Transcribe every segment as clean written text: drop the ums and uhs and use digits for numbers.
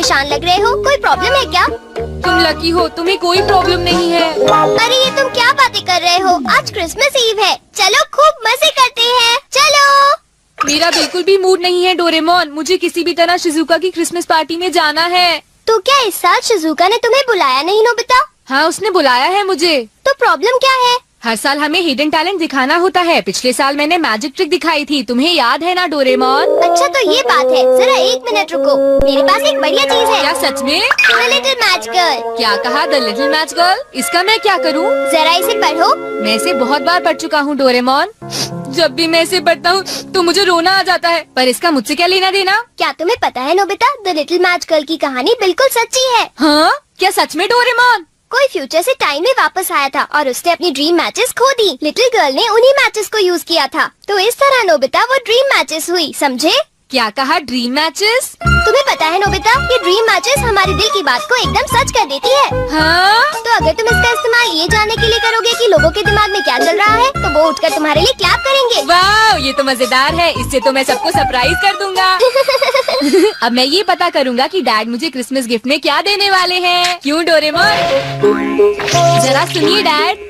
परेशान लग रहे हो, कोई प्रॉब्लम है क्या? तुम लकी हो, तुम्हें कोई प्रॉब्लम नहीं है। अरे ये तुम क्या बातें कर रहे हो? आज क्रिसमस ईव है, चलो खूब मजे करते हैं, चलो। मेरा बिल्कुल भी मूड नहीं है डोरेमोन, मुझे किसी भी तरह शिजुका की क्रिसमस पार्टी में जाना है। तो क्या इस साल शिजुका ने तुम्हें बुलाया नहीं नोबिता? हाँ, उसने बुलाया है मुझे। तो प्रॉब्लम क्या है? हर साल हमें हिडन टैलेंट दिखाना होता है। पिछले साल मैंने मैजिक ट्रिक दिखाई थी, तुम्हें याद है ना डोरेमोन? अच्छा तो ये बात है, जरा 1 मिनट रुको, मेरे पास एक बढ़िया चीज है। क्या सच में? The little match girl. क्या कहा? The little match girl? इसका मैं क्या करूँ? जरा इसे पढ़ो। मैं इसे बहुत बार पढ़ चुका हूँ डोरेमोन। जब भी मैं इसे पढ़ता हूँ तो मुझे रोना आ जाता है, पर इसका मुझसे क्या लेना देना? क्या तुम्हें पता है Nobita, the little match girl की कहानी बिल्कुल सच्ची है। हाँ, क्या सच में डोरेमोन? कोई फ्यूचर से टाइम में वापस आया था और उसने अपनी ड्रीम मैचेस खो दी। लिटिल गर्ल ने उन्हीं मैचेस को यूज किया था, तो इस तरह नोबिता वो ड्रीम मैचेस हुई, समझे? क्या कहा? Dream matches? तुम्हें पता है नोबिता, ये ड्रीम मैचेस हमारे दिल की बात को एकदम सच कर देती है। हाँ? तो अगर तुम इसका इस्तेमाल ये जानने के लिए करोगे कि लोगों के दिमाग में क्या चल रहा है, तो वो उठकर तुम्हारे लिए क्लैप करेंगे। वाह, ये तो मजेदार है, इससे तो मैं सबको सरप्राइज कर दूंगा। अब मैं ये पता करूंगा कि डैड मुझे क्रिसमस गिफ्ट में क्या देने वाले हैं। क्यों डोरेमोन? जरा सुनिए डैड।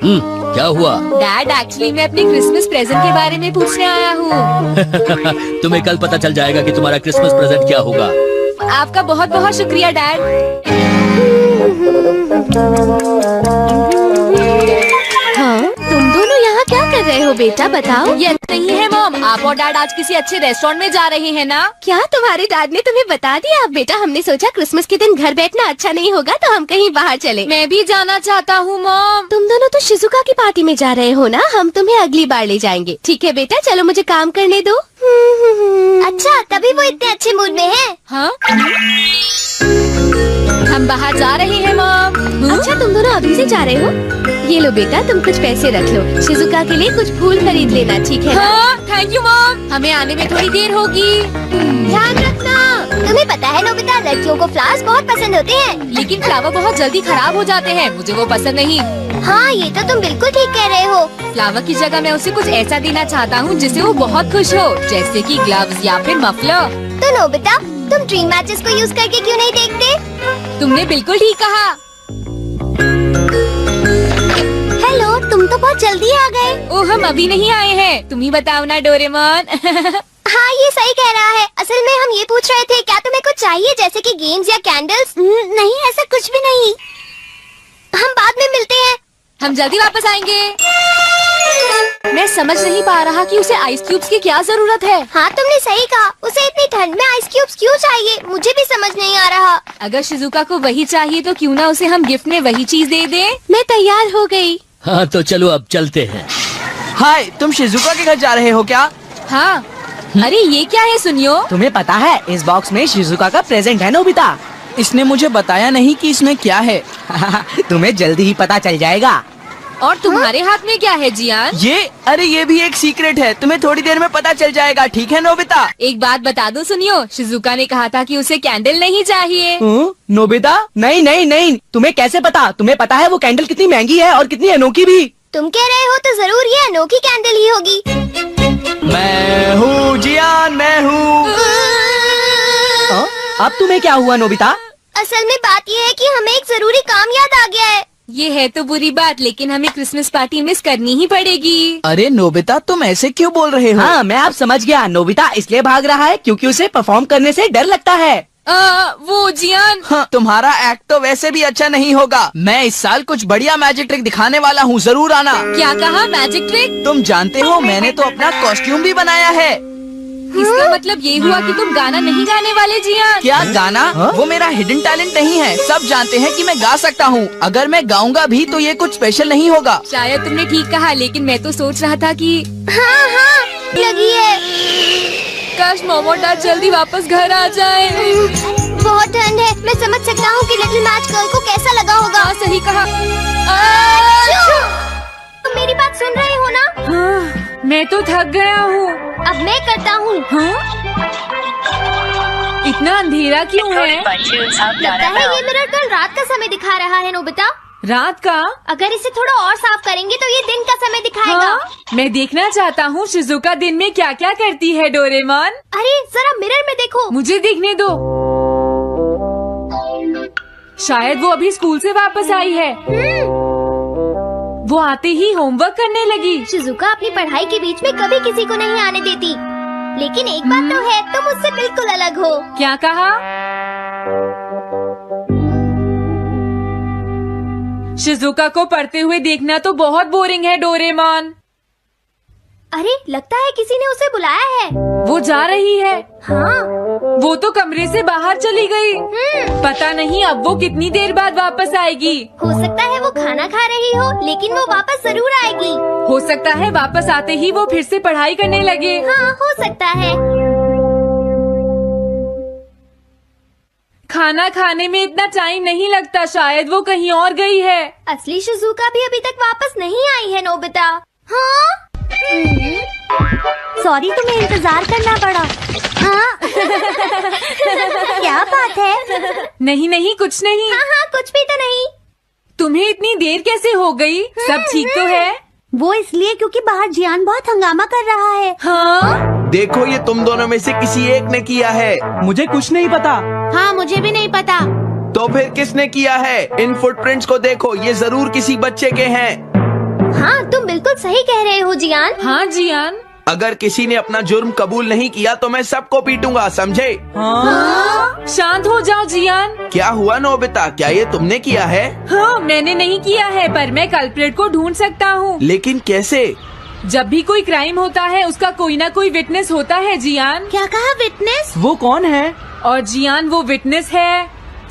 क्या हुआ? डैड, एक्चुअली मैं अपनी क्रिसमस प्रेजेंट के बारे में पूछने आया हूँ। तुम्हें कल पता चल जाएगा कि तुम्हारा क्रिसमस प्रेजेंट क्या होगा। आपका बहुत बहुत शुक्रिया डैड। हाँ, तुम दोनों यहाँ क्या कर रहे हो बेटा, बताओ। ये नहीं है मॉम, आप और डैड आज किसी अच्छे रेस्टोरेंट में जा रहे हैं ना? क्या तुम्हारे डैड ने तुम्हें बता दिया? बेटा, हमने सोचा क्रिसमस के दिन घर बैठना अच्छा नहीं होगा, तो हम कहीं बाहर चले। मैं भी जाना चाहता हूँ मॉम। तुम दोनों तो शिजुका की पार्टी में जा रहे हो ना, हम तुम्हें अगली बार ले जाएंगे। ठीक है बेटा, चलो मुझे काम करने दो। अच्छा, तभी वो इतने अच्छे मूड में है। हाँ? हम बाहर जा रहे हैं मॉम। अच्छा, तुम दोनों अभी से जा रहे हो? ये लो बेटा, तुम कुछ पैसे रख लो, शिजुका के लिए कुछ फूल खरीद लेना, ठीक है ना? हाँ, थैंक यू मॉम, हमें आने में थोड़ी देर होगी। ध्यान रखना। तुम्हें पता है नोबिता, लड़कियों को फ्लावर्स बहुत पसंद होते हैं। लेकिन फ्लावर बहुत जल्दी खराब हो जाते हैं, मुझे वो पसंद नहीं। हाँ, ये तो तुम बिल्कुल ठीक कह रहे हो। फ्लावर की जगह मैं उसे कुछ ऐसा देना चाहता हूँ जिससे वो बहुत खुश हो, जैसे कि ग्लव्स या फिर मफलर। तो नोबिता, तुम ड्रीम मैचेस को यूज करके क्यों नहीं देखते? तुमने बिल्कुल ठीक कहा। हेलो, तुम तो बहुत जल्दी आ गए। ओह, हम अभी नहीं आए हैं, तुम ही बताओ ना डोरेमोन। हाँ, ये सही कह रहा है। असल में हम ये पूछ रहे थे, क्या तुम्हें कुछ चाहिए, जैसे कि गेम्स या कैंडल्स? नहीं, ऐसा कुछ भी नहीं। हम बाद में मिलते हैं। हम जल्दी वापस आएंगे। मैं समझ नहीं पा रहा कि उसे आइस क्यूब्स की क्या जरूरत है। हाँ, तुमने सही कहा, उसे इतनी ठंड में आइस क्यूब्स क्यों चाहिए, मुझे भी समझ नहीं आ रहा। अगर शिजुका को वही चाहिए तो क्यों ना उसे हम गिफ्ट में वही चीज दे दें। मैं तैयार हो गई। हाँ, तो चलो अब चलते हैं। हाय, तुम शिजुका के घर जा रहे हो क्या? हाँ। अरे ये क्या है सुनियो? तुम्हें पता है, इस बॉक्स में शिजुका का प्रेजेंट है नोबिता। इसने मुझे बताया नहीं कि इसमें क्या है। तुम्हें जल्दी ही पता चल जाएगा। और तुम्हारे हाथ में क्या है जियान? ये भी एक सीक्रेट है, तुम्हें थोड़ी देर में पता चल जाएगा, ठीक है नोबिता? एक बात बता दो सुनियो, शिजुका ने कहा था कि उसे कैंडल नहीं चाहिए। नोबिता, नहीं नहीं नहीं, तुम्हें कैसे पता? तुम्हें पता है वो कैंडल कितनी महंगी है और कितनी अनोखी भी। तुम कह रहे हो तो जरूर ये अनोखी कैंडल ही होगी। मैं हूँ जियान, मैं हूँ। अब तुम्हें क्या हुआ नोबिता? असल में बात ये है कि हमें एक जरूरी काम याद आ गया है। ये है तो बुरी बात, लेकिन हमें क्रिसमस पार्टी मिस करनी ही पड़ेगी। अरे नोबिता, तुम ऐसे क्यों बोल रहे हो? हाँ, मैं अब समझ गया। नोबिता इसलिए भाग रहा है क्योंकि उसे परफॉर्म करने से डर लगता है। वो जियान। हाँ, तुम्हारा एक्ट तो वैसे भी अच्छा नहीं होगा। मैं इस साल कुछ बढ़िया मैजिक ट्रिक दिखाने वाला हूँ, जरूर आना। क्या कहा? Magic trick? तुम जानते हो, मैंने तो अपना कॉस्ट्यूम भी बनाया है। इसका मतलब ये हुआ कि तुम गाना नहीं गाने वाले जियान? क्या गाना? वो मेरा हिडन टैलेंट नहीं है, सब जानते हैं कि मैं गा सकता हूँ। अगर मैं गाऊंगा भी तो ये कुछ स्पेशल नहीं होगा। शायद तुमने ठीक कहा, लेकिन मैं तो सोच रहा था कि हाँ हाँ, लगी है। काश मोमो डैड जल्दी वापस घर आ जाए। बहुत ठंड है, मैं समझ सकता हूँ कि लिटिल मैच गर्ल को कैसा लगा होगा। हाँ, सही कहा। तुम मेरी बात सुन रहे हो ना? हाँ, मैं तो थक गया हूँ। अब मैं करता हूँ। हाँ? इतना अंधेरा क्यों है? लगता है ये मिरर कल रात का समय दिखा रहा है नोबिता। रात का? अगर इसे थोड़ा और साफ करेंगे तो ये दिन का समय दिखाएगा। हाँ? मैं देखना चाहता हूँ शिजुका दिन में क्या क्या करती है डोरेमोन। अरे जरा मिरर में देखो। मुझे देखने दो। शायद वो अभी स्कूल से वापस आई है। वो आते ही होमवर्क करने लगी। शिजुका अपनी पढ़ाई के बीच में कभी किसी को नहीं आने देती, लेकिन एक बात तो है, तुम उससे बिल्कुल अलग हो। क्या कहा? शिजुका को पढ़ते हुए देखना तो बहुत बोरिंग है डोरेमोन। अरे लगता है किसी ने उसे बुलाया है। वो जा रही है। हाँ। वो तो कमरे से बाहर चली गई। पता नहीं अब वो कितनी देर बाद वापस आएगी। हो सकता है वो खाना खा रही हो, लेकिन वो वापस जरूर आएगी। हो सकता है वापस आते ही वो फिर से पढ़ाई करने लगे। हाँ, हो सकता है। खाना खाने में इतना टाइम नहीं लगता, शायद वो कहीं और गई है। असली शिजुका भी अभी तक वापस नहीं आई है नोबिता। हाँ? सॉरी, तुम्हें इंतजार करना पड़ा। हाँ? क्या बात है? नहीं नहीं, कुछ नहीं। हाँ हाँ, कुछ भी तो नहीं। तुम्हें इतनी देर कैसे हो गई? सब ठीक तो है? वो इसलिए क्योंकि बाहर जियान बहुत हंगामा कर रहा है। हाँ? देखो, ये तुम दोनों में से किसी एक ने किया है। मुझे कुछ नहीं पता। हाँ, मुझे भी नहीं पता। तो फिर किसने किया है? इन फुटप्रिंट्स को देखो, ये जरूर किसी बच्चे के हैं। हाँ, तुम बिल्कुल सही कह रहे हो जियान। हाँ जियान। अगर किसी ने अपना जुर्म कबूल नहीं किया तो मैं सबको पीटूंगा, समझे? हाँ? शांत हो जाओ जियान। क्या हुआ नोबिता, क्या ये तुमने किया है? हाँ, मैंने नहीं किया है, पर मैं कल्प्रेट को ढूंढ सकता हूँ। लेकिन कैसे? जब भी कोई क्राइम होता है उसका कोई ना कोई विटनेस होता है जियान। क्या कहा, विटनेस? वो कौन है? और जियान वो विटनेस है।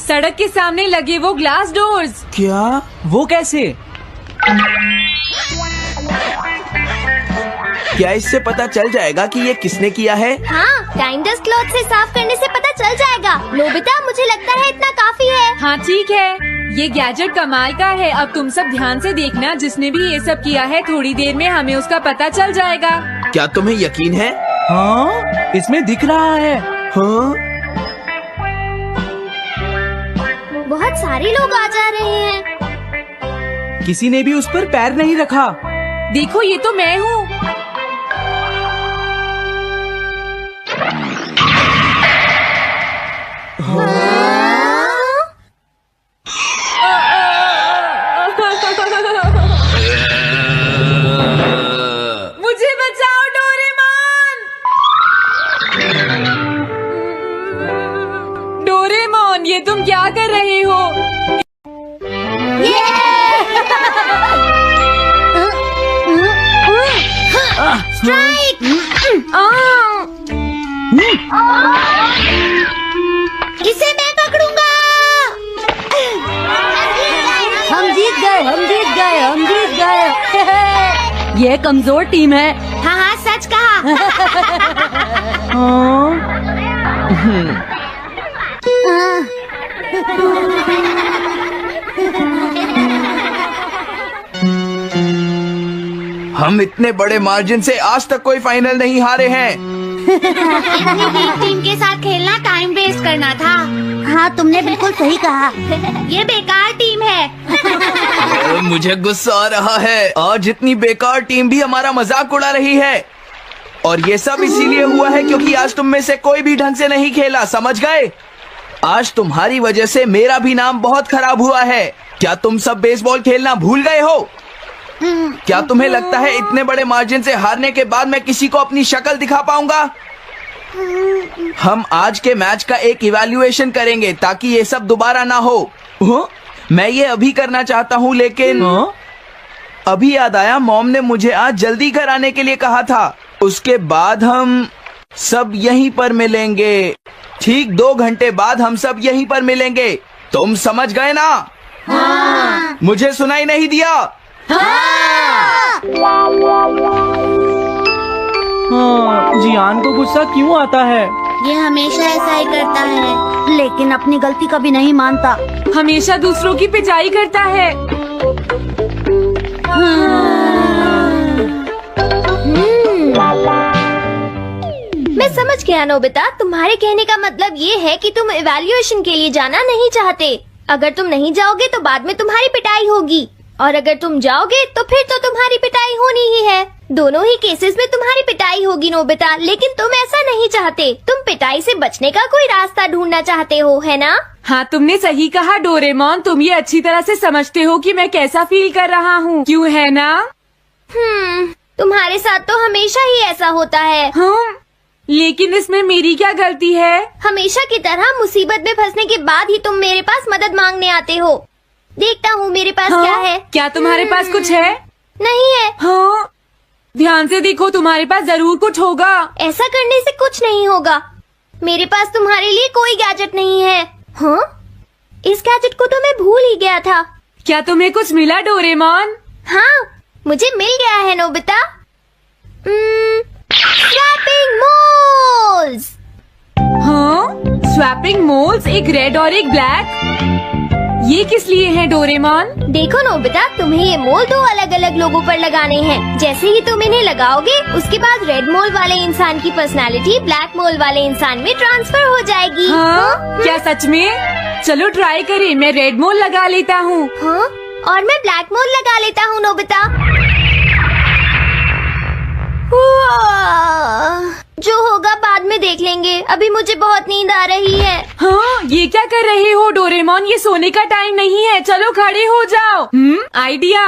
सड़क के सामने लगे वो ग्लास डोर्स। क्या? वो कैसे? क्या इससे पता चल जाएगा कि ये किसने किया है? हाँ, टाइम डस्ट क्लॉथ से साफ करने से पता चल जाएगा। नोबिता, मुझे लगता है इतना काफी है। हाँ ठीक है, ये गैजेट कमाल का है। अब तुम सब ध्यान से देखना, जिसने भी ये सब किया है थोड़ी देर में हमें उसका पता चल जाएगा। क्या तुम्हें यकीन है? हाँ, इसमें दिख रहा है। हाँ? बहुत सारे लोग आ जा रहे हैं। किसी ने भी उस पर पैर नहीं रखा। देखो, ये तो मैं हूँ। मुझे बचाओ डोरेमोन। डोरेमोन, ये तुम क्या कर रहे हो? स्ट्राइक! इसे मैं पकड़ूंगा। हम जीत गए, हम जीत गए, हम जीत गए। ये कमजोर टीम है। हाँ हाँ, सच कहा। हम इतने बड़े मार्जिन से आज तक कोई फाइनल नहीं हारे हैं। टीम के साथ खेलना टाइम वेस्ट करना था। हाँ, तुमने बिल्कुल सही कहा। ये बेकार टीम है। मुझे गुस्सा आ रहा है। आज इतनी बेकार टीम भी हमारा मजाक उड़ा रही है, और ये सब इसीलिए हुआ है क्योंकि आज तुम में से कोई भी ढंग से नहीं खेला, समझ गए? आज तुम्हारी वजह से मेरा भी नाम बहुत खराब हुआ है। क्या तुम सब बेसबॉल खेलना भूल गए हो? क्या तुम्हें लगता है इतने बड़े मार्जिन से हारने के बाद मैं किसी को अपनी शक्ल दिखा पाऊंगा? हम आज के मैच का एक इवैल्यूएशन करेंगे ताकि ये सब दोबारा ना हो। मैं ये अभी करना चाहता हूँ, लेकिन अभी याद आया मॉम ने मुझे आज जल्दी घर आने के लिए कहा था। उसके बाद हम सब यहीं पर मिलेंगे। ठीक 2 घंटे बाद हम सब यहीं पर मिलेंगे। तुम समझ गए ना? हाँ। मुझे सुनाई नहीं दिया? हाँ, जियान को गुस्सा क्यों आता है? ये हमेशा ऐसा ही करता है, लेकिन अपनी गलती कभी नहीं मानता। हमेशा दूसरों की पिटाई करता है। मैं समझ गया नोबिता, तुम्हारे कहने का मतलब ये है कि तुम इवैल्यूएशन के लिए जाना नहीं चाहते। अगर तुम नहीं जाओगे तो बाद में तुम्हारी पिटाई होगी। और अगर तुम जाओगे तो फिर तो तुम्हारी पिटाई होनी ही है। दोनों ही केसेस में तुम्हारी पिटाई होगी नोबिता, लेकिन तुम ऐसा नहीं चाहते। तुम पिटाई से बचने का कोई रास्ता ढूंढना चाहते हो, है ना? हाँ, तुमने सही कहा डोरेमोन। तुम ये अच्छी तरह से समझते हो कि मैं कैसा फील कर रहा हूँ, क्यों है ना? तुम्हारे साथ तो हमेशा ही ऐसा होता है। हाँ, लेकिन इसमें मेरी क्या गलती है? हमेशा की तरह मुसीबत में फंसने के बाद ही तुम मेरे पास मदद मांगने आते हो। देखता हूँ मेरे पास हाँ? क्या है। क्या तुम्हारे पास कुछ है? नहीं है। हाँ, ध्यान से देखो, तुम्हारे पास जरूर कुछ होगा। ऐसा करने से कुछ नहीं होगा। मेरे पास तुम्हारे लिए कोई गैजेट नहीं है। हाँ? इस गैजेट को तो मैं भूल ही गया था। क्या तुम्हें कुछ मिला डोरेमोन? हाँ, मुझे मिल गया है नोबिता। Swapping moles. हाँ, स्वैपिंग मोल्स, एक रेड और एक ब्लैक। ये किस लिए है डोरेमोन? देखो नोबिता, तुम्हें ये मोल दो अलग अलग लोगों पर लगाने हैं। जैसे ही तुम इन्हें लगाओगे, उसके बाद रेड मोल वाले इंसान की पर्सनालिटी ब्लैक मोल वाले इंसान में ट्रांसफर हो जाएगी। हाँ? क्या सच में? चलो ट्राई करें। मैं रेड मोल लगा लेता हूँ। हाँ? और मैं ब्लैक मोल लगा लेता हूँ नोबिता। जो होगा बाद में देख लेंगे। अभी मुझे बहुत नींद आ रही है। हाँ, ये क्या कर रहे हो डोरेमोन? ये सोने का टाइम नहीं है। चलो खड़े हो जाओ। आइडिया।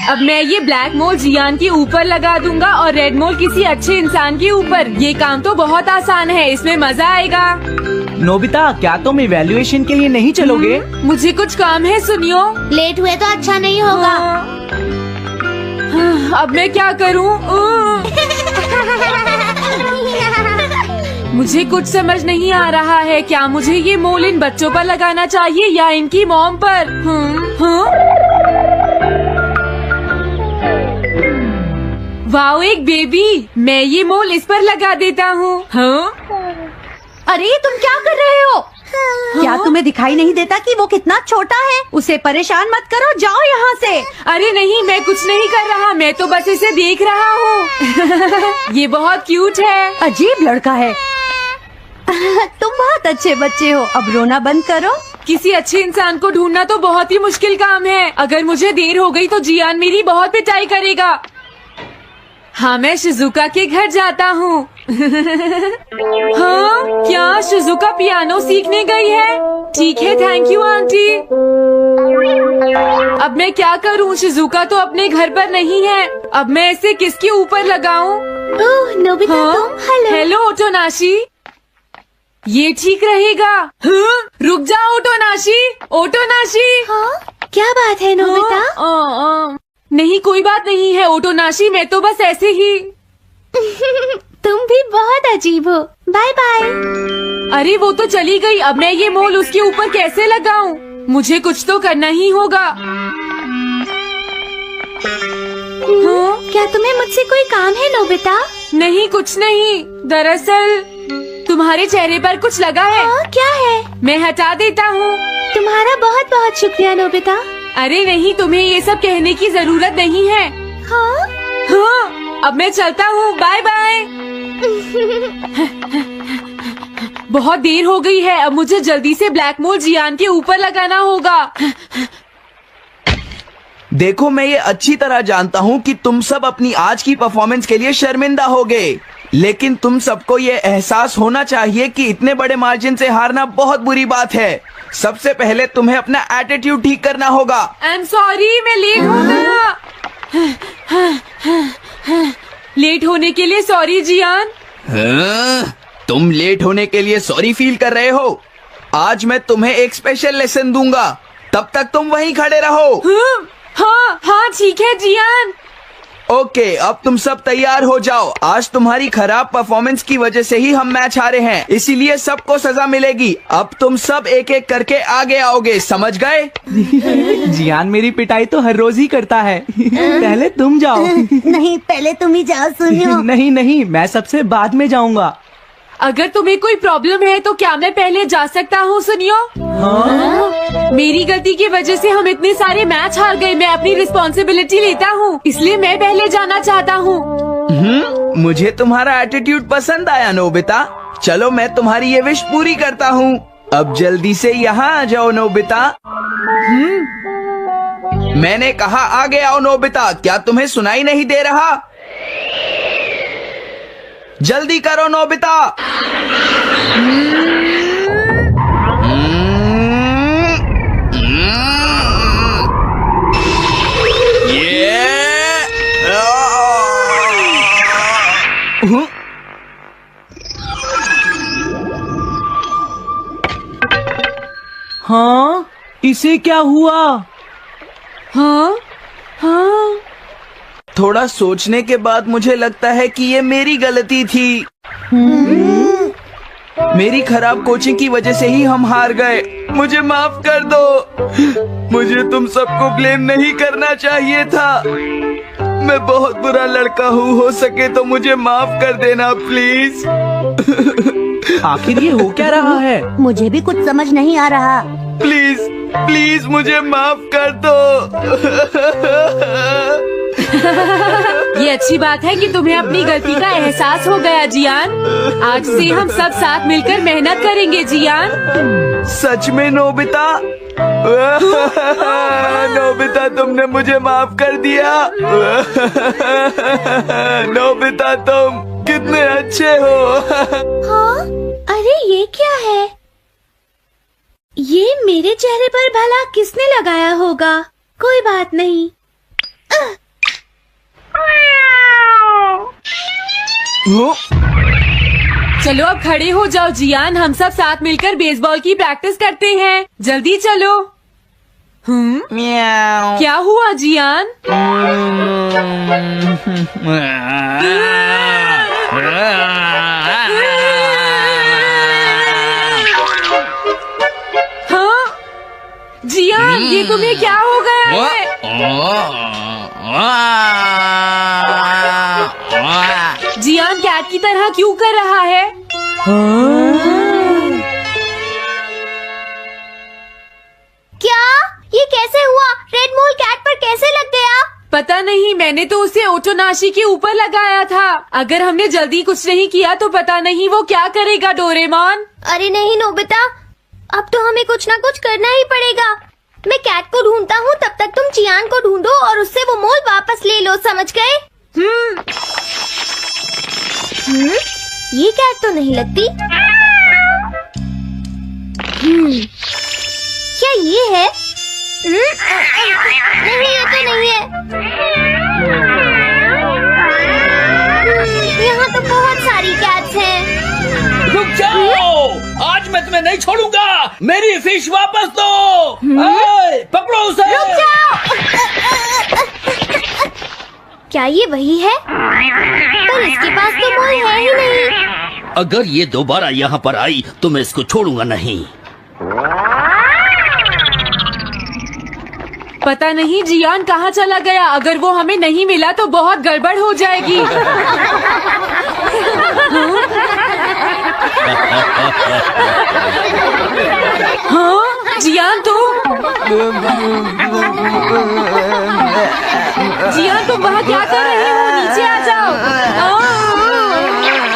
अब मैं ये ब्लैक मोल जियान के ऊपर लगा दूंगा और रेड मोल किसी अच्छे इंसान के ऊपर। ये काम तो बहुत आसान है, इसमें मजा आएगा। नोबिता, क्या तुम इवैल्यूएशन के लिए नहीं चलोगे? मुझे कुछ काम है, सुनियो। लेट हुए तो अच्छा नहीं होगा। अब मैं क्या करूँ? मुझे कुछ समझ नहीं आ रहा है। क्या मुझे ये मोल इन बच्चों पर लगाना चाहिए या इनकी मॉम पर? वाओ, एक बेबी। मैं ये मोल इस पर लगा देता हूँ। अरे तुम क्या कर रहे हो? क्या तुम्हें दिखाई नहीं देता कि वो कितना छोटा है? उसे परेशान मत करो, जाओ यहाँ से। अरे नहीं, मैं कुछ नहीं कर रहा। मैं तो बस इसे देख रहा हूँ। ये बहुत क्यूट है। अजीब लड़का है। तुम बहुत अच्छे बच्चे हो। अब रोना बंद करो। किसी अच्छे इंसान को ढूंढना तो बहुत ही मुश्किल काम है। अगर मुझे देर हो गई तो जियान मेरी बहुत पिटाई करेगा। हाँ, मैं शिजुका के घर जाता हूँ। हाँ, क्या शिजुका पियानो सीखने गई है? ठीक है, थैंक यू आंटी। अब मैं क्या करूँ? शिजुका तो अपने घर पर नहीं है। अब मैं इसे किसके ऊपर लगाऊं? ओह नोबिता, तुम? हेलो ओटोनाशी। ये ठीक रहेगा। हाँ? रुक जाओ ओटोनाशी। ओटोनाशी। हाँ? क्या बात है नोबिता? नहीं, कोई बात नहीं है ओटोनाशी। मैं तो बस ऐसे ही। तुम भी बहुत अजीब हो। Bye bye. अरे वो तो चली गई। अब मैं ये मोल उसके ऊपर कैसे लगाऊं? मुझे कुछ तो करना ही होगा। हाँ? क्या तुम्हें मुझसे कोई काम है नोबिता? नहीं, कुछ नहीं। दरअसल तुम्हारे चेहरे पर कुछ लगा है। क्या है? मैं हटा देता हूँ। तुम्हारा बहुत बहुत शुक्रिया नोबिता। अरे नहीं, तुम्हें ये सब कहने की जरूरत नहीं है। हाँ? हाँ, अब मैं चलता हूँ। Bye bye. बहुत देर हो गई है। अब मुझे जल्दी से ब्लैक मोल जियान के ऊपर लगाना होगा। देखो, मैं ये अच्छी तरह जानता हूँ कि तुम सब अपनी आज की परफॉर्मेंस के लिए शर्मिंदा होगे, लेकिन तुम सबको ये एहसास होना चाहिए कि इतने बड़े मार्जिन से हारना बहुत बुरी बात है। सबसे पहले तुम्हें अपना एटीट्यूड ठीक करना होगा। आई एम सॉरी, मैं लेट हो गया। लेट होने के लिए सॉरी जियान। हाँ? तुम लेट होने के लिए सॉरी फील कर रहे हो? आज मैं तुम्हें एक स्पेशल लेसन दूंगा, तब तक तुम वहीं खड़े रहो। हाँ हाँ, ठीक है जियान। ओके, अब तुम सब तैयार हो जाओ। आज तुम्हारी खराब परफॉर्मेंस की वजह से ही हम मैच हारे हैं, इसीलिए सबको सजा मिलेगी। अब तुम सब एक एक करके आगे आओगे, समझ गए? जियान मेरी पिटाई तो हर रोज ही करता है। पहले तुम जाओ। नहीं, पहले तुम ही जाओ सुनियो। नहीं नहीं, मैं सबसे बाद में जाऊंगा। अगर तुम्हें कोई प्रॉब्लम है तो क्या मैं पहले जा सकता हूँ? सुनियो। हाँ? मेरी गलती की वजह से हम इतने सारे मैच हार गए। मैं अपनी रिस्पॉन्सिबिलिटी लेता हूँ, इसलिए मैं पहले जाना चाहता हूँ। मुझे तुम्हारा एटीट्यूड पसंद आया नोबिता। चलो, मैं तुम्हारी ये विश पूरी करता हूँ। अब जल्दी से यहाँ आ जाओ नोबिता। मैंने कहा आगे आओ नोबिता, क्या तुम्हें सुनाई नहीं दे रहा? जल्दी करो नोबिता। हाँ, इसे क्या हुआ? हाँ हाँ। थोड़ा सोचने के बाद मुझे लगता है कि ये मेरी गलती थी। मेरी खराब कोचिंग की वजह से ही हम हार गए। मुझे माफ कर दो। मुझे तुम सबको ब्लेम नहीं करना चाहिए था। मैं बहुत बुरा लड़का हूँ, हो सके तो मुझे माफ कर देना प्लीज। आखिर ये हो क्या रहा है? मुझे भी कुछ समझ नहीं आ रहा। प्लीज प्लीज मुझे माफ कर दो। ये अच्छी बात है कि तुम्हें अपनी गलती का एहसास हो गया जियान। आज से हम सब साथ मिलकर मेहनत करेंगे जियान। सच में नोबिता? नोबिता तुमने मुझे माफ कर दिया। नोबिता तुम कितने अच्छे हो। हाँ? अरे ये क्या है? ये मेरे चेहरे पर भला किसने लगाया होगा? कोई बात नहीं। चलो अब खड़े हो जाओ जियान, हम सब साथ मिलकर बेसबॉल की प्रैक्टिस करते हैं। जल्दी चलो। म्याऊ। क्या हुआ जियान? हाँ जियान, ये तुम्हें क्या हो गया है? जियान कैट की तरह क्यों कर रहा है? क्या? ये कैसे हुआ? रेड मोल कैट पर कैसे लग गया? पता नहीं, मैंने तो उसे ओटोनाशी के ऊपर लगाया था। अगर हमने जल्दी कुछ नहीं किया तो पता नहीं वो क्या करेगा डोरेमोन। अरे नहीं नोबिता, अब तो हमें कुछ ना कुछ करना ही पड़ेगा। मैं कैट को ढूंढता हूँ, तब तक तुम चियान को ढूंढो और उससे वो मोल वापस ले लो, समझ गए? ये कैट तो नहीं लगती। क्या ये है? नहीं, ये तो नहीं है। यहाँ तो बहुत सारी कैट्स हैं। रुक जाओ, आज मैं तुम्हें नहीं छोड़ूंगा। मेरी फिश वापस दो। पकड़ो उसे। रुक जाओ। क्या ये वही है? पर इसके पास तो मोल है ही नहीं। अगर ये दोबारा यहाँ पर आई तो मैं इसको छोड़ूंगा नहीं। पता नहीं जियान कहाँ चला गया। अगर वो हमें नहीं मिला तो बहुत गड़बड़ हो जाएगी। हाँ जियान तुम वहाँ क्या कर रहे हो? नीचे आ जाओ।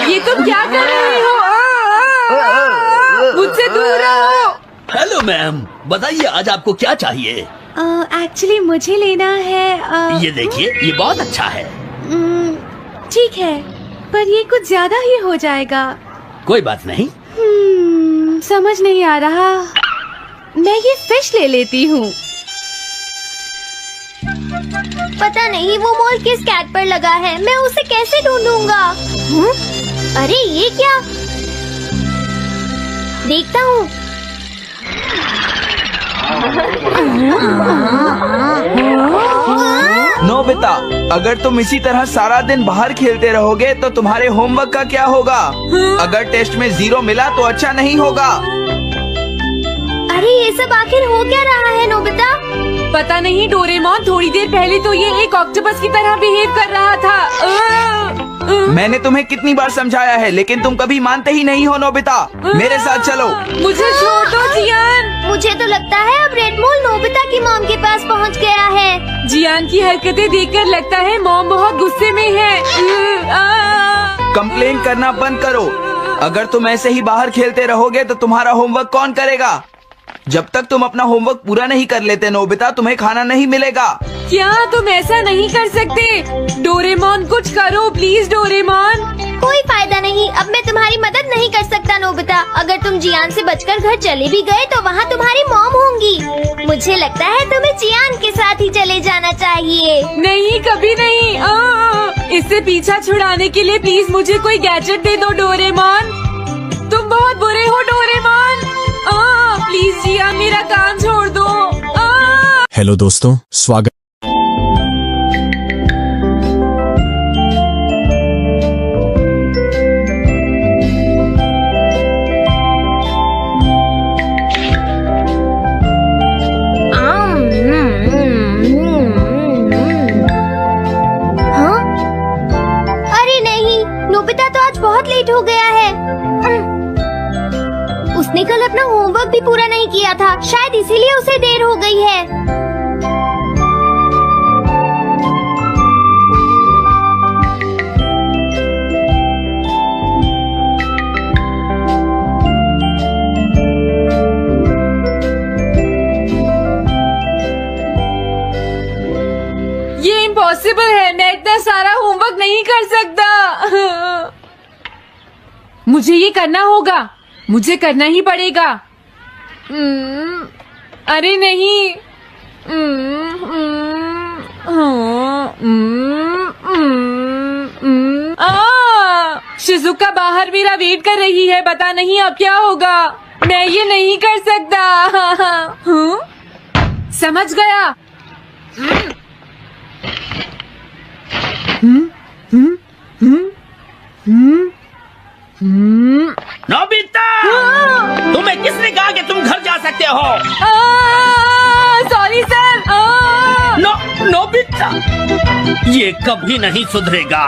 ये तुम क्या कर रहे हो? मुझसे दूर रहो। हेलो मैम, बताइए आज आपको क्या चाहिए? एक्चुअली मुझे लेना है ये देखिए, ये बहुत अच्छा है। ठीक है, पर ये कुछ ज्यादा ही हो जाएगा। कोई बात नहीं। समझ नहीं आ रहा। मैं ये फिश ले लेती हूँ। पता नहीं वो मोल किस कैट पर लगा है। मैं उसे कैसे ढूंढूंगा? अरे ये क्या? देखता हूँ। नोबिता, अगर तुम इसी तरह सारा दिन बाहर खेलते रहोगे तो तुम्हारे होमवर्क का क्या होगा? अगर टेस्ट में 0 मिला तो अच्छा नहीं होगा। अरे ये सब आखिर हो क्या रहा है नोबिता? पता नहीं डोरेमोन, थोड़ी देर पहले तो ये एक ऑक्टोपस की तरह बिहेव कर रहा था। मैंने तुम्हें कितनी बार समझाया है, लेकिन तुम कभी मानते ही नहीं हो नोबिता। मेरे साथ चलो। मुझे छोड़ दो जियान। मुझे तो लगता है अब रेड मोल नोबिता की मॉम के पास पहुंच गया है। जियान की हरकतें देखकर लगता है मॉम बहुत गुस्से में है। कंप्लेन करना बंद करो। अगर तुम ऐसे ही बाहर खेलते रहोगे तो तुम्हारा होमवर्क कौन करेगा? जब तक तुम अपना होमवर्क पूरा नहीं कर लेते नोबिता, तुम्हें खाना नहीं मिलेगा। क्या तुम ऐसा नहीं कर सकते? डोरेमोन कुछ करो प्लीज डोरेमोन। कोई फायदा नहीं, अब मैं तुम्हारी मदद नहीं कर सकता नोबिता। अगर तुम जियान से बचकर घर चले भी गए तो वहाँ तुम्हारी मॉम होंगी। मुझे लगता है तुम्हें जियान के साथ ही चले जाना चाहिए। नहीं, कभी नहीं। इससे पीछा छुड़ाने के लिए प्लीज मुझे कोई गैजेट दे दो डोरेमोन। तुम बहुत बुरे हो डोरेमोन। प्लीज जियान मेरा काम छोड़ दो। हेलो दोस्तों, स्वागत। हाँ? अरे नहीं, नोबिता तो आज बहुत लेट हो गया है। उसने कल अपना होमवर्क भी पूरा नहीं किया था, शायद इसीलिए उसे देर हो गई है। ये इम्पॉसिबल है, मैं इतना सारा होमवर्क नहीं कर सकता। मुझे ये करना होगा, मुझे करना ही पड़ेगा। अरे नहीं। शिजुका बाहर मेरा वेट कर रही है, पता नहीं अब क्या होगा। मैं ये नहीं कर सकता। समझ गया। नोबिता, तुम्हें किसने कहा कि तुम घर जा सकते हो? Sorry sir. नोबिता, ये कभी नहीं सुधरेगा।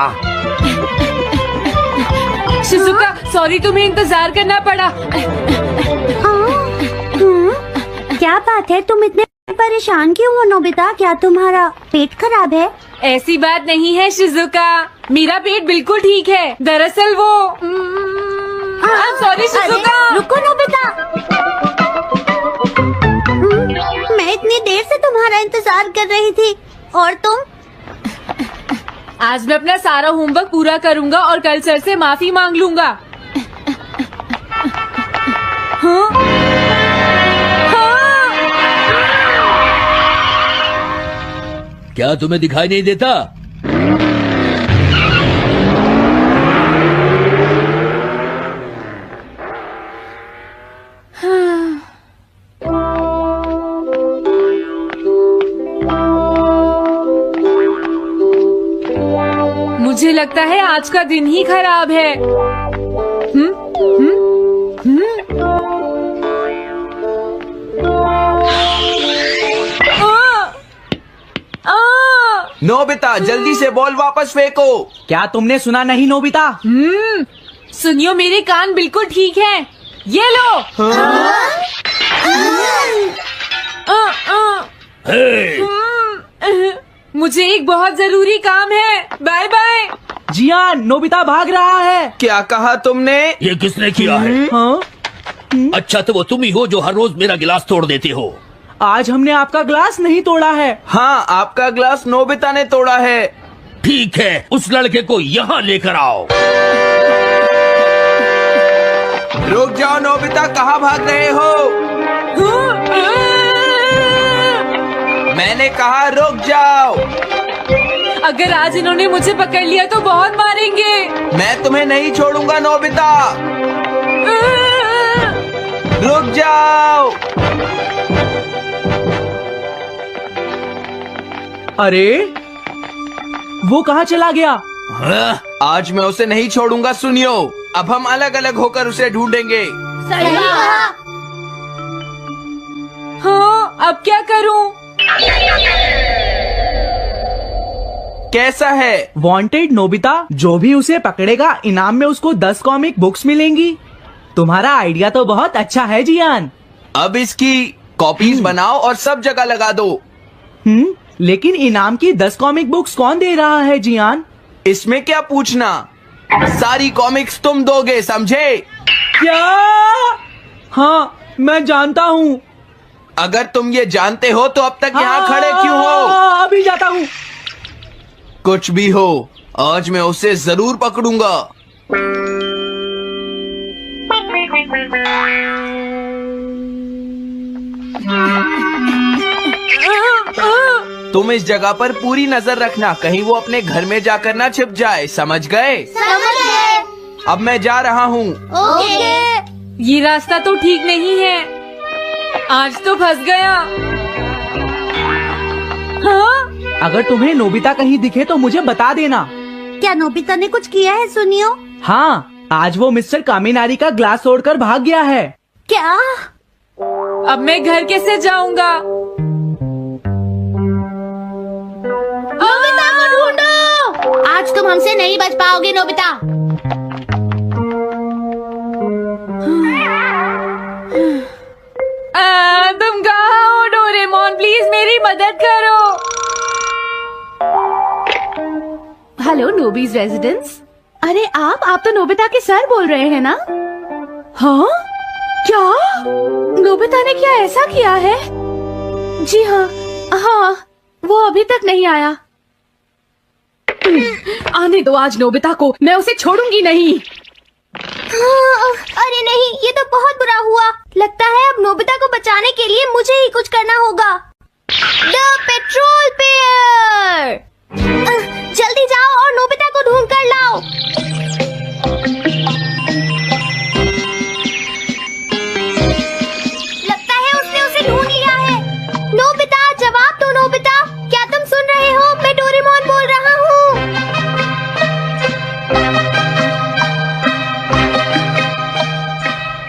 शिजुका सॉरी, तुम्हें इंतजार करना पड़ा। क्या बात है, तुम इतने परेशान क्यों हो नोबिता? क्या तुम्हारा पेट खराब है? ऐसी बात नहीं है शिजुका, मेरा पेट बिल्कुल ठीक है। दरअसल वो सॉरी शिजुका। रुको नोबिता, मैं इतनी देर से तुम्हारा इंतजार कर रही थी और तुम? आज मैं अपना सारा होमवर्क पूरा करूंगा और कल सर से माफी मांग लूंगा। हाँ? क्या तुम्हें दिखाई नहीं देता? मुझे लगता है आज का दिन ही खराब है। नोबिता, जल्दी से बॉल वापस फेंको। क्या तुमने सुना नहीं नोबिता? सुनियो, मेरे कान बिल्कुल ठीक हैं। ये लो। मुझे एक बहुत जरूरी काम है। Bye bye. जियान, नोबिता भाग रहा है। क्या कहा तुमने? ये किसने किया है? हाँ? अच्छा, तो वो तुम ही हो जो हर रोज मेरा गिलास तोड़ देते हो। आज हमने आपका ग्लास नहीं तोड़ा है। हाँ, आपका ग्लास नोबिता ने तोड़ा है। ठीक है, उस लड़के को यहाँ लेकर आओ। रुक जाओ नोबिता, कहाँ भाग रहे हो? मैंने कहा रुक जाओ। अगर आज इन्होंने मुझे पकड़ लिया तो बहुत मारेंगे। मैं तुम्हें नहीं छोड़ूंगा नोबिता, रुक जाओ। अरे वो कहाँ चला गया? आज मैं उसे नहीं छोड़ूंगा। सुनियो, अब हम अलग अलग होकर उसे ढूंढेंगे। हाँ, अब क्या करूं? कैसा है? वांटेड नोबिता, जो भी उसे पकड़ेगा इनाम में उसको 10 कॉमिक बुक्स मिलेंगी। तुम्हारा आइडिया तो बहुत अच्छा है जियान। अब इसकी कॉपीज बनाओ और सब जगह लगा दो। लेकिन इनाम की 10 कॉमिक बुक्स कौन दे रहा है जियान? इसमें क्या पूछना, सारी कॉमिक्स तुम दोगे, समझे? क्या? हाँ, मैं जानता हूँ। अगर तुम ये जानते हो तो अब तक यहाँ खड़े क्यों हो? अभी जाता हूँ। कुछ भी हो, आज मैं उसे जरूर पकड़ूंगा। तुम इस जगह पर पूरी नजर रखना, कहीं वो अपने घर में जाकर ना छिप जाए, समझ गए? समझ गए। अब मैं जा रहा हूँ। ओके। ये रास्ता तो ठीक नहीं है, आज तो फंस गया। हाँ? अगर तुम्हें नोबिता कहीं दिखे तो मुझे बता देना। क्या नोबिता ने कुछ किया है सुनियो? हाँ, आज वो मिस्टर कामिनारी का ग्लास तोड़कर भाग गया है। क्या? अब मैं घर कैसे जाऊंगा? नोबिता को ढूंढो। आज तुम हमसे नहीं बच पाओगे नोबिता। तुम कहाँ हो डोरेमोन? प्लीज मेरी मदद करो। Hello Nobi's residence. अरे आप तो नोबिता के सर बोल रहे हैं ना? हाँ? क्या? नोबिता ने क्या ऐसा किया है? जी हाँ, हाँ, वो अभी तक नहीं आया। आने दो आज नोबिता को, मैं उसे छोड़ूंगी नहीं। अरे नहीं, ये तो बहुत बुरा हुआ। लगता है अब नोबिता को बचाने के लिए मुझे ही कुछ करना होगा। द पेट्रोल पेयर, जल्दी जाओ और नोबिता को ढूंढ कर लाओ। लगता है उसने उसे ढूंढ लिया है। नोबिता, जवाब दो नोबिता, क्या तुम सुन रहे हो? मैं डोरेमोन बोल रहा हूँ।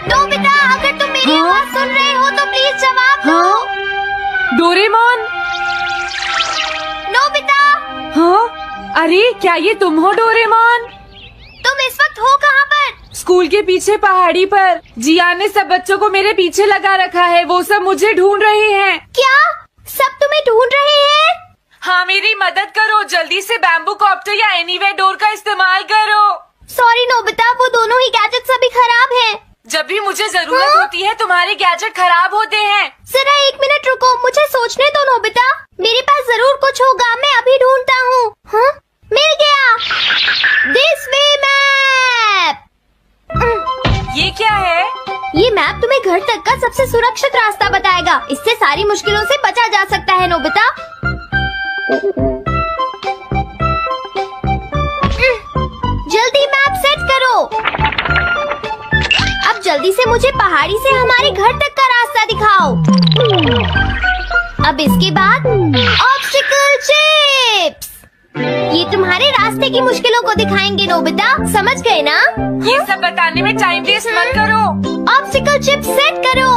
नोबिता, अगर तुम मेरी आवाज सुन रहे हो तो प्लीज जवाब दो। डोरेमोन? नोबिता, हाँ? अरे क्या ये तुम हो डोरेमोन? तुम इस वक्त हो कहाँ पर? स्कूल के पीछे पहाड़ी पर। जियान ने सब बच्चों को मेरे पीछे लगा रखा है, वो सब मुझे ढूंढ रहे हैं। क्या सब तुम्हें ढूंढ रहे हैं? हाँ, मेरी मदद करो, जल्दी से बैम्बू कॉप्टर या एनीवेयर डोर का इस्तेमाल करो। सॉरी नोबिता, वो दोनों ही गैजेट्स अभी खराब हैं। जब भी मुझे जरूरत होती है तुम्हारे गैजेट खराब होते हैं। जरा एक मिनट रुको, मुझे सोचने दो नोबिता। मेरे पास जरूर कुछ होगा, मैं अभी ढूंढता हूँ। हाँ? मिल गया। This way map. ये क्या है? ये मैप तुम्हें घर तक का सबसे सुरक्षित रास्ता बताएगा। इससे सारी मुश्किलों से बचा जा सकता है नोबिता। जल्दी मैप सेट करो। अब जल्दी से मुझे पहाड़ी से हमारे घर तक का रास्ता दिखाओ। अब इसके बाद ऑब्स्टिकल चिप्स। ये तुम्हारे रास्ते की मुश्किलों को दिखाएंगे नोबिता, समझ गए ना? ये सब बताने में टाइम वेस्ट मत करो। ऑब्स्टिकल चिप्स सेट करो।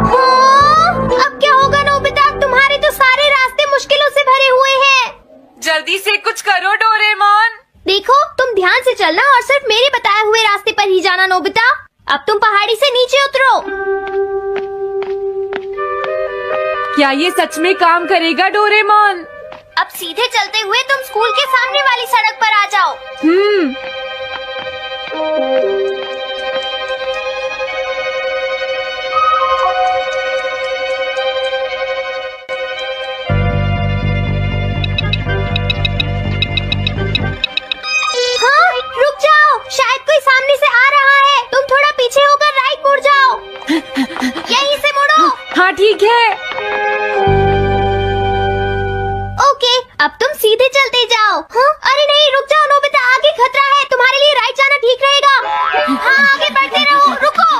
हाँ, अब क्या होगा नोबिता? तुम्हारे तो सारे रास्ते मुश्किलों से भरे हुए हैं। जल्दी से कुछ करो डोरेमोन। देखो, तुम ध्यान से चलना और सिर्फ मेरे बताए हुए रास्ते पर ही जाना नोबिता। अब तुम पहाड़ी से नीचे उतरो। क्या ये सच में काम करेगा डोरेमोन? अब सीधे चलते हुए तुम स्कूल के सामने वाली सड़क पर आ जाओ। हाँ, रुक जाओ, शायद कोई सामने से आ रहा है। तुम थोड़ा पीछे होकर राइट मुड़ जाओ। यहीं से मुड़ो। हाँ ठीक है। ओके, अब तुम सीधे चलते जाओ। हाँ? अरे नहीं, रुक जाओ नोबिता, आगे खतरा है। तुम्हारे लिए राइट जाना ठीक रहेगा। हाँ, आगे बढ़ते रहो। रुको,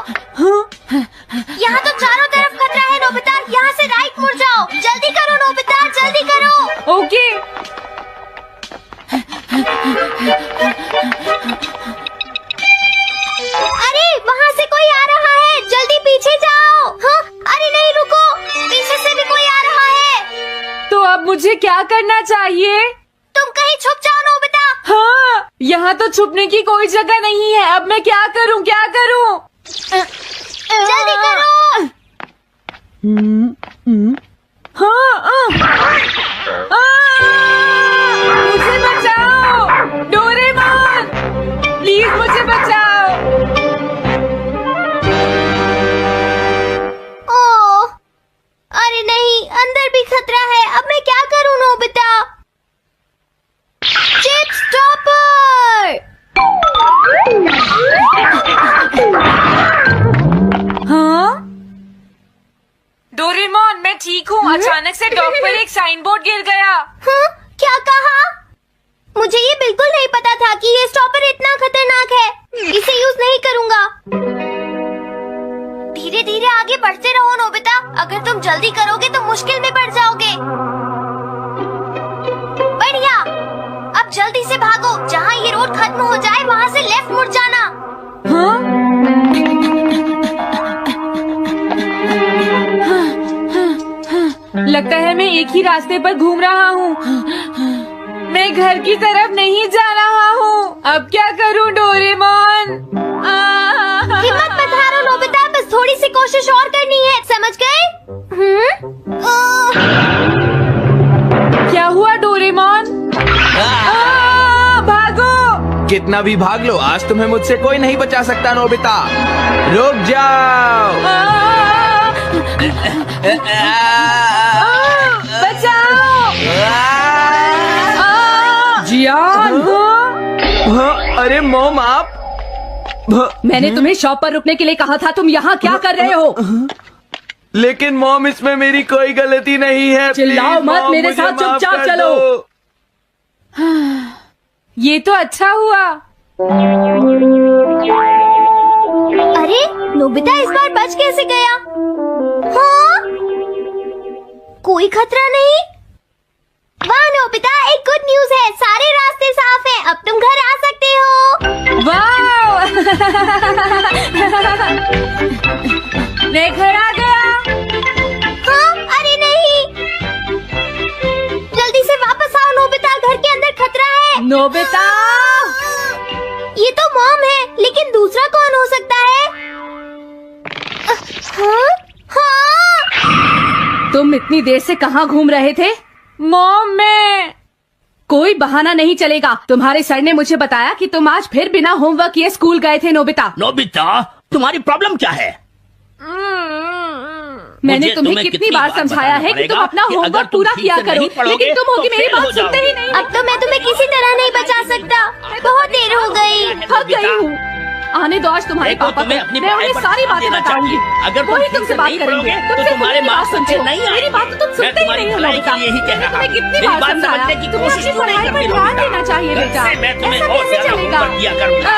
यहाँ तो चारों तरफ खतरा है नोबिता, यहाँ से राइट मुड़ जाओ। जल्दी करो नोबिता, जल्दी करो। ओके। अरे वहाँ से कोई आ रहा है, जल्दी पीछे जाओ। हाँ? अरे नहीं, रुको, पीछे से भी कोई आ रहा है। तो अब मुझे क्या करना चाहिए? तुम कहीं छुप जाओ नोबिता। हाँ, यहाँ तो छुपने की कोई जगह नहीं है। अब मैं क्या करूँ, क्या करूँ? जल्दी करो। मुझे बचाओ डोरेमोन, प्लीज मुझे बचाओ। ठीक हूँ। अचानक से डॉक पर एक साइन बोर्ड गिर गया। हाँ, क्या कहा? मुझे ये बिल्कुल नहीं पता था कि ये स्टॉपर इतना खतरनाक है। इसे यूज नहीं करूँगा। धीरे धीरे आगे बढ़ते रहो नोबिता। अगर तुम जल्दी करोगे तो मुश्किल में पड़ जाओगे। बढ़िया। अब जल्दी से भागो। जहाँ ये रोड खत्म हो जाए वहाँ से लेफ्ट मुड़ जाना। लगता है मैं एक ही रास्ते पर घूम रहा हूँ। मैं घर की तरफ नहीं जा रहा हूँ। अब क्या करूँ डोरेमोन? हिम्मत मत हारो नोबिता। बस थोड़ी सी कोशिश और करनी है। समझ गए? क्या हुआ डोरेमोन? भागो! कितना भी भाग लो, आज तुम्हें मुझसे कोई नहीं बचा सकता नोबिता। रुक जाओ। बचाओ! जियान! अरे मॉम, आप मैंने तुम्हें शॉप पर रुकने के लिए कहा था। तुम यहाँ क्या कर रहे हो? लेकिन मॉम, इसमें मेरी कोई गलती नहीं है। चिल्लाओ प्लीज, मत, मॉम, मेरे मुझे साथ माफ चुपचाप कर चलो। दो। ये तो अच्छा हुआ। अरे नोबिता इस बार बच कैसे गया? हाँ? कोई खतरा नहीं। वाह नोबिता, एक गुड न्यूज है। सारे रास्ते साफ हैं। अब तुम घर आ सकते हो। वाह! मैं घर आ गया। हाँ? अरे नहीं। जल्दी से वापस आओ नोबिता, घर के अंदर खतरा है। नोबिता! ये तो मॉम है, लेकिन दूसरा कौन हो सकता है? हाँ? हाँ? तुम इतनी देर से कहाँ घूम रहे थे? मॉम, मैं कोई बहाना नहीं चलेगा। तुम्हारे सर ने मुझे बताया कि तुम आज फिर बिना होमवर्क किए स्कूल गए थे नोबिता। नोबिता, तुम्हारी प्रॉब्लम क्या है? मैंने मुझे तुम्हें कितनी बार समझाया है कि तुम अपना होमवर्क पूरा किया करो, लेकिन तुम होगी मेरी बात सुनते ही नहीं। अब तो मैं तुम्हें किसी तरह नहीं बचा सकता। बहुत देर हो गई। थक गई हूँ। आने दो आज तुम्हारे देखो, पापा तुम्हें को। अपनी मैं पढ़ाई उन्हें पर सारी ध्यान बातें देना बताऊंगी। चाहिए। अगर तुम वही ठीक तुमसे से बात नहीं करेंगे। पढ़ोगे, तो तुमसे तुम्हारे मेरी बात मार्क्स सुनते अच्छे हो। नहीं आएंगे। मेरी बात तो तुम मैं सुनते ही तुम्हारी नहीं हो भलाई नोबिता। के लिए ही कह रहा तुम्हें हूँ। कितनी मेरी बार बात समझाया? समझने की तुम्हें कोशिश अपनी क्यों नहीं पढ़ाई पर करती ध्यान नोबिता? देना चाहिए बेटा। वैसे मैं तुम्हें ऐसा और कैसे ज्यादा चलेगा? होमवर्क दिया करूंगा।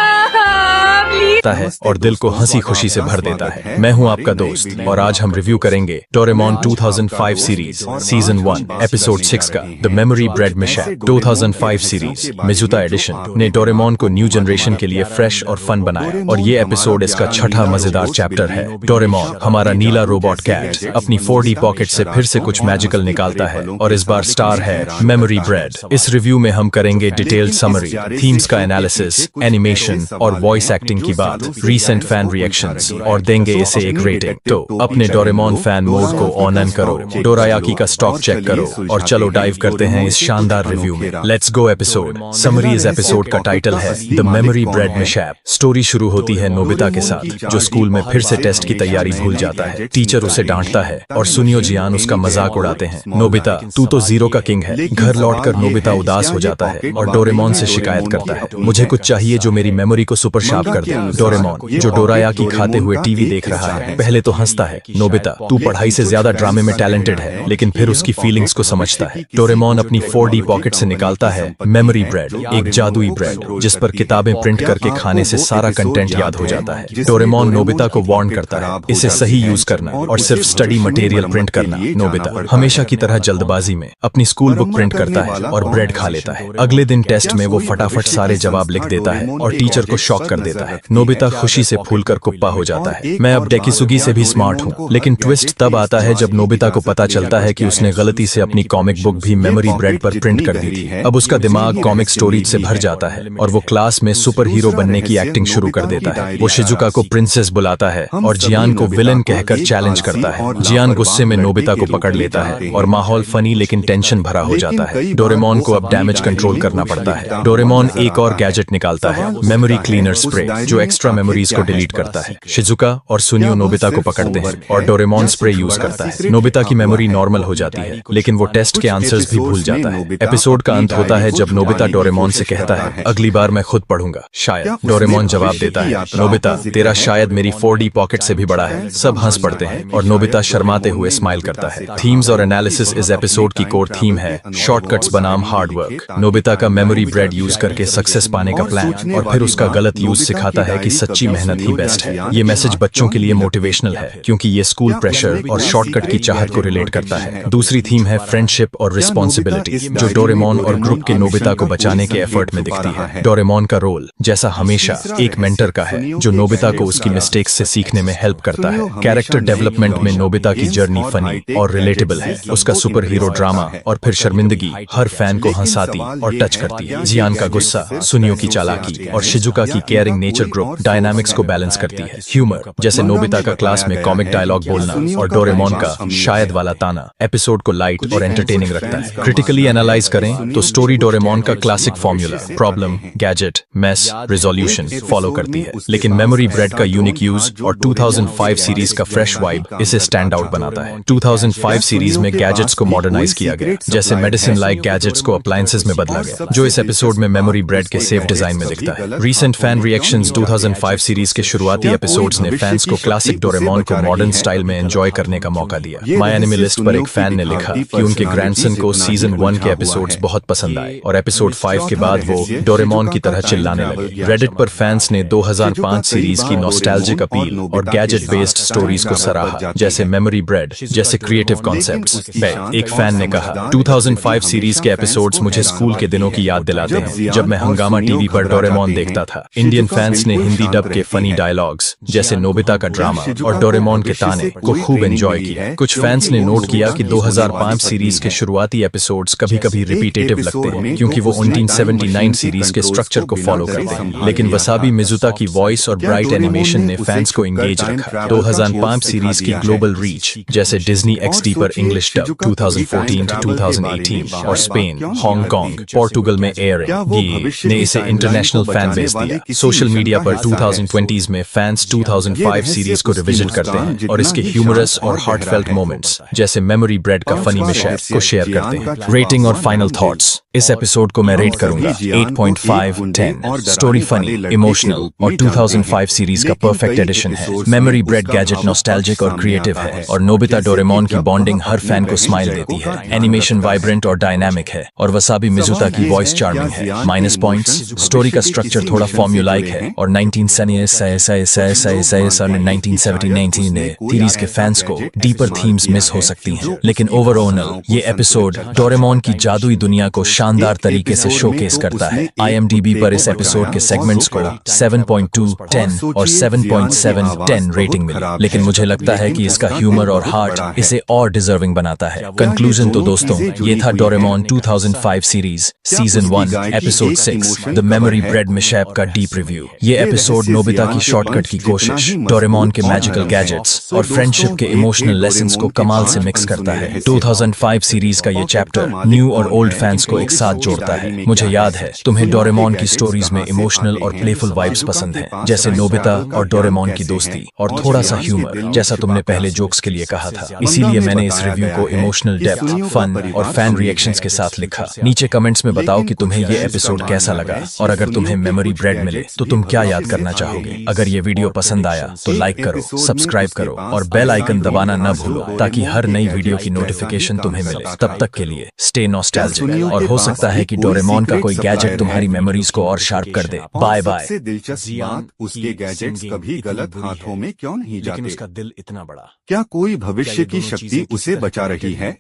है और दिल को हंसी खुशी से भर देता है। मैं हूं आपका दोस्त और आज हम रिव्यू करेंगे डोरेमोन 2005 सीरीज सीजन 1 एपिसोड 6 का the memory bread mishap. 2005 series Mizuta edition ने डोरेमोन को न्यू जनरेशन के लिए फ्रेश और फन बनाया और ये एपिसोड इसका छठा मजेदार चैप्टर है। डोरेमोन हमारा नीला रोबोट कैट अपनी 4D पॉकेट से फिर से कुछ मैजिकल निकालता है और इस बार स्टार है मेमोरी ब्रेड। इस रिव्यू में हम करेंगे डिटेल्ड समरी, थीम्स का एनालिसिस, एनिमेशन और वॉइस एक्टिंग की बात, रीसेंट फैन रिएक्शंस और देंगे इसे एक रेटिंग। तो अपने डोरेमोन फैन मोड को ऑन ऑन करो, डोरायाकी का स्टॉक चेक करो और चलो डाइव करते हैं इस शानदार रिव्यू में। Let's go episode summary. इस एपिसोड का टाइटल है the memory bread mishap. Story शुरू होती है नोबिता के साथ जो स्कूल में फिर से टेस्ट की तैयारी भूल जाता है। टीचर उसे डांटता है और सुनियो जियान उसका मजाक उड़ाते हैं। नोबिता तू तो जीरो का किंग है। घर लौटकर नोबिता उदास हो जाता है और डोरेमोन से शिकायत करता है, मुझे कुछ चाहिए जो मेरी मेमोरी को सुपर शार्प कर दे। डोरेमोन जो डोरायाकी खाते हुए टीवी देख रहा है पहले तो हंसता है, नोबिता तू पढ़ाई से ज्यादा ड्रामे में टैलेंटेड है, लेकिन फिर उसकी फीलिंग्स को समझता है। डोरेमोन अपनी 4D पॉकेट से निकालता है मेमोरी ब्रेड, एक जादुई ब्रेड जिस पर किताबें प्रिंट करके खाने से सारा कंटेंट याद हो जाता है। डोरेमोन नोबिता को वार्न करता है इसे सही यूज करना और सिर्फ स्टडी मटेरियल प्रिंट करना। नोबिता हमेशा की तरह जल्दबाजी में अपनी स्कूल बुक प्रिंट करता है और ब्रेड खा लेता है। अगले दिन टेस्ट में वो फटाफट सारे जवाब लिख देता है और टीचर को शॉक कर देता है। नोबिता खुशी से फूलकर कुप्पा हो जाता है। मैं अब डेकिसुगी से भी स्मार्ट हूँ, लेकिन ट्विस्ट तब आता है जब नोबिता को पता चलता है कि उसने गलती से अपनी कॉमिक बुक भी मेमोरी ब्रेड पर प्रिंट कर दी थी। अब उसका दिमाग कॉमिक स्टोरीज से भर जाता है और वो क्लास में सुपर हीरो बनने की एक्टिंग शुरू कर देता है। वो शिजुका को प्रिंसेस बुलाता है और जियान को विलन कहकर चैलेंज करता है। जियान गुस्से में नोबिता को पकड़ लेता है और माहौल फनी लेकिन टेंशन भरा हो जाता है। डोरेमोन को अब डैमेज कंट्रोल करना पड़ता है। डोरेमोन एक और गैजेट निकालता है, मेमोरी क्लीनर स्प्रे, जो एक्स्ट्रा मेमोरीज को डिलीट करता है। शिजुका और सुनियो नोबिता को पकड़ते हैं और डोरेमोन स्प्रे यूज करता है। नोबिता की मेमोरी नॉर्मल हो जाती है, लेकिन वो टेस्ट के आंसर्स भी भूल जाता है। एपिसोड का अंत होता है जब नोबिता डोरेमोन से कहता है, अगली बार मैं खुद पढ़ूंगा। शायद डोरेमोन जवाब देता है। नोबिता, तेरा शायद मेरी 4D पॉकेट से भी बड़ा है। सब हंस पड़ते हैं और नोबिता शर्माते हुए स्माइल करता है। थीम्स और एनालिसिस इस एपिसोड की कोर थीम है, शॉर्टकट्स बनाम हार्ड वर्क। नोबिता का मेमोरी ब्रेड यूज करके सक्सेस पाने का प्लान और फिर उसका गलत यूज सिखाता है कि सच्ची मेहनत ही बेस्ट है। ये मैसेज बच्चों के लिए मोटिवेशनल है क्योंकि ये स्कूल प्रेशर और शॉर्टकट की चाहत को रिलेट करता है। दूसरी थीम है फ्रेंडशिप और रिस्पॉन्सिबिलिटी, जो डोरेमोन और ग्रुप के नोबिता को बचाने के एफर्ट में दिखती है। डोरेमोन का रोल जैसा हमेशा एक मेंटर का है, जो नोबिता को उसकी मिस्टेक्स से सीखने में हेल्प करता है। कैरेक्टर डेवलपमेंट में नोबिता की जर्नी फनी और रिलेटेबल है। उसका सुपर हीरो ड्रामा और फिर शर्मिंदगी हर फैन को हंसाती और टच करती है। जियान का गुस्सा, सुनियो की चालाकी और शिजुका की केयरिंग नेचर ग्रुप डायनामिक्स को बैलेंस करती है। ह्यूमर जैसे नोबिता का क्लास में कॉमिक डायलॉग बोलना और डोरेमोन का शायद वाला ताना एपिसोड को लाइट और एंटरटेनिंग रखता है। क्रिटिकली एनालाइज करें तो स्टोरी डोरेमोन का classic formula problem, gadget, mess, resolution follow करती है, लेकिन मेमोरी ब्रेड का यूनिक यूज और 2005 सीरीज का फ्रेश वाइब इसे स्टैंड आउट बनाता है। 2005 सीरीज में गैजेट्स को मॉडर्नाइज किया गया, जैसे मेडिसिन लाइक गैजेट्स को अप्लायंसेस में बदला गया, जो इस एपिसोड में मेमोरी ब्रेड के सेफ डिजाइन में दिखता है। रीसेंट फैन रिएक्शंस 2005 सीरीज के शुरुआती एपिसोड्स ने फैंस को क्लासिक डोरेमोन को मॉडर्न स्टाइल में एंजॉय करने का मौका दिया। माय एनिमे लिस्ट पर एक फैन ने लिखा कि उनके ग्रैंडसन को सीजन 1 के एपिसोड्स बहुत पसंद आए और एपिसोड 5 के बाद वो डोरेमोन की तरह चिल्लाने लगे। रेडिट पर फैंस ने 2005 सीरीज की नॉस्टैल्जिक अपील और गैजेट बेस्ड स्टोरीज को सराहा, जैसे मेमोरी ब्रेड जैसे क्रिएटिव कॉन्सेप्ट्स। एक फैन ने कहा, 2005 सीरीज के एपिसोड्स मुझे स्कूल के दिनों की याद दिलाते हैं जब मैं हंगामा टीवी पर डोरेमोन देखता था। इंडियन फैंस ने हिंदी डब के फनी डायलॉग्स जैसे नोबिता का ड्रामा और डोरेमोन के ताने को खूब एंजॉय किया। कुछ फैंस ने नोट किया कि 2005 सीरीज के शुरुआती एपिसोड्स कभी-कभी रिपीटेटिव लगते हैं क्योंकि वो 1979 सीरीज के स्ट्रक्चर को फॉलो करते हैं, लेकिन वसाबी मिजुता की वॉइस और ब्राइट एनिमेशन ने फैंस को एंगेज रखा। 2005 सीरीज की ग्लोबल रीच जैसे डिज्नी XD पर इंग्लिश डब 2014 to 2018 और स्पेन, हांगकांग, पोर्टुगल में एयरिंग ने इसे इंटरनेशनल फैन बेस दिया। सोशल मीडिया पर 2020s में फैंस 2005 सीरीज को रिविजिट करते हैं और इसके ह्यूमरस और हार्टफेल्ट मोमेंट्स जैसे मेमोरी ब्रेड का फनी मिशैप को शेयर करते हैं। रेटिंग और फाइनल थॉट्स, इस एपिसोड को मैं रेट करूंगा 8.5/10। स्टोरी फनी, इमोशनल और 2005 सीरीज का परफेक्ट एडिशन है। मेमोरी ब्रेड गैजेट नॉस्टैल्जिक और क्रिएटिव है और नोबिता डोरेमोन की बॉन्डिंग हर फैन को स्माइल देती है। एनिमेशन वाइब्रेंट और डायनामिक है और वसाबी मिजुता की वॉइस चार्मिंग है। माइनस पॉइंट्स, स्टोरी का स्ट्रक्चर थोड़ा फॉर्मूलाइक है और 1979 ने सीरीज के फैंस को डीपर थीम्स मिस हो सकती हैं, लेकिन ओवरऑल ये एपिसोड डोरेमोन की जादुई दुनिया को शानदार तरीके से शोकेस करता है। IMDb पर इस एपिसोड के सेगमेंट्स को 7.2/10 और 7.7/10 रेटिंग मिली, लेकिन मुझे लगता है कि इसका ह्यूमर और हार्ट इसे और डिजर्विंग बनाता है। कंक्लूजन तो दोस्तों, ये था Doraemon 2005 series season 1 episode 6 the memory bread mishap का डीप रिव्यू। ये एपिसोड नोबिता की शॉर्टकट की कोशिश, डोरेमोन के मैजिकल गैजेट्स और फ्रेंडशिप के इमोशनल लेसन्स को कमाल से मिक्स करता है। 2005 सीरीज का ये चैप्टर न्यू और ओल्ड फैंस को एक साथ जोड़ता है। मुझे याद है तुम्हें डोरेमोन की स्टोरीज में इमोशनल और प्लेफुल वाइब्स पसंद हैं, जैसे नोबिता और डोरेमोन की दोस्ती और थोड़ा सा ह्यूमर जैसा तुमने पहले जोक्स के लिए कहा था। इसीलिए मैंने इस रिव्यू को इमोशनल डेप्थ, फन और फैन रिएक्शंस के साथ लिखा। नीचे कमेंट्स में बताओ कि तुम्हें ये एपिसोड कैसा लगा और अगर तुम्हें मेमोरी ब्रेड मिले तो तुम क्या याद करना चाहोगे। अगर ये वीडियो पसंद आया तो लाइक करो, सब्सक्राइब करो और बेल आइकन दबाना न भूलो ताकि हर नई वीडियो की नोटिफिकेशन तुम्हें मिले। तब तक के लिए स्टे नॉस्टैल्जिक और हो सकता है कि डोरेमोन का कोई गैजेट तुम्हारी मेमोरीज को और शार्प कर दे। Bye bye. सबसे दिलचस्प बात, उसके गैजेट्स कभी गलत हाथों में क्यों नहीं जाते? उसका दिल इतना बड़ा, क्या कोई भविष्य की शक्ति उसे बचा रही है?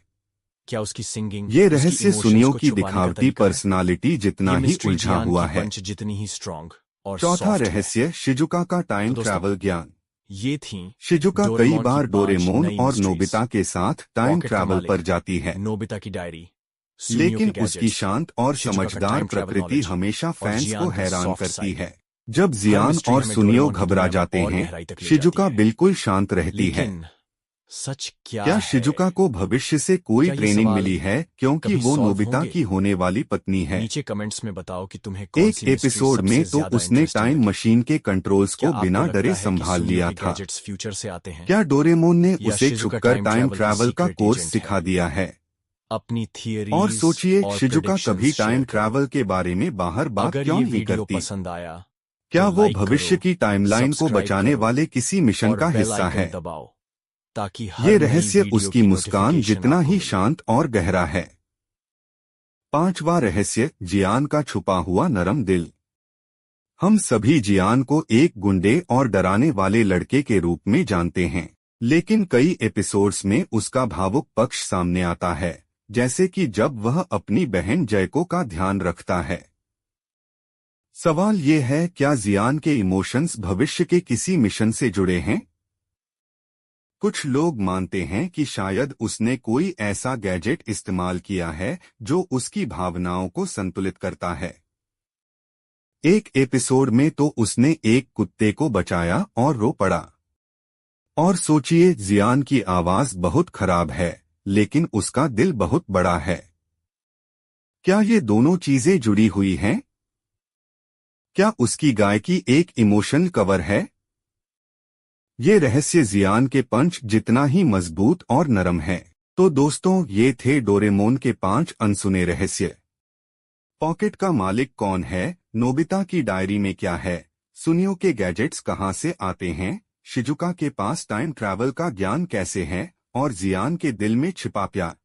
क्या उसकी सिंगिंग, ये रहस्य सुनियो की दिखावटी पर्सनालिटी जितना ही उलझा हुआ है, जितनी ही स्ट्रॉन्ग और चौथा रहस्य शिजुका का टाइम ट्रैवल ज्ञान। ये थी शिजुका कई बार डोरेमोन और नोबिता के साथ टाइम ट्रैवल पर जाती है, नोबिता की डायरी, लेकिन उसकी शांत और समझदार प्रकृति हमेशा फैंस को हैरान करती है। जब जियान और सुनियो घबरा जाते हैं, शिजुका बिल्कुल शांत रहती है। सच क्या शिजुका को भविष्य से कोई ट्रेनिंग मिली है क्योंकि वो नोबिता की होने वाली पत्नी है? नीचे कमेंट्स में बताओ कि तुम्हें एक एपिसोड में तो उसने टाइम मशीन के कंट्रोल्स को बिना डरे संभाल लिया था। फ्यूचर से आते हैं। क्या डोरेमोन ने उसे छुपकर टाइम ट्रैवल का कोर्स सिखा दिया है? अपनी थियरी और सोचिए, शिजुका कभी टाइम ट्रैवल के बारे में बाहर बात क्यों नहीं करती? पसंद आया क्या वो भविष्य की टाइमलाइन को बचाने वाले किसी मिशन का हिस्सा है? ताकि ये रहस्य उसकी मुस्कान जितना ही शांत और गहरा है। 5वां रहस्य, जियान का छुपा हुआ नरम दिल। हम सभी जियान को एक गुंडे और डराने वाले लड़के के रूप में जानते हैं, लेकिन कई एपिसोड्स में उसका भावुक पक्ष सामने आता है, जैसे कि जब वह अपनी बहन जयको का ध्यान रखता है। सवाल ये है, क्या जियान के इमोशंस भविष्य के किसी मिशन से जुड़े हैं? कुछ लोग मानते हैं कि शायद उसने कोई ऐसा गैजेट इस्तेमाल किया है जो उसकी भावनाओं को संतुलित करता है। एक एपिसोड में तो उसने एक कुत्ते को बचाया और रो पड़ा। और सोचिए, जियान की आवाज बहुत खराब है, लेकिन उसका दिल बहुत बड़ा है। क्या ये दोनों चीजें जुड़ी हुई हैं? क्या उसकी गायकी एक इमोशन कवर है? ये रहस्य जियान के पंच जितना ही मजबूत और नरम है। तो दोस्तों, ये थे डोरेमोन के 5 अनसुने रहस्य। पॉकेट का मालिक कौन है? नोबिता की डायरी में क्या है? सुनियो के गैजेट्स कहां से आते हैं? शिजुका के पास टाइम ट्रैवल का ज्ञान कैसे है? और जियान के दिल में छिपा प्यार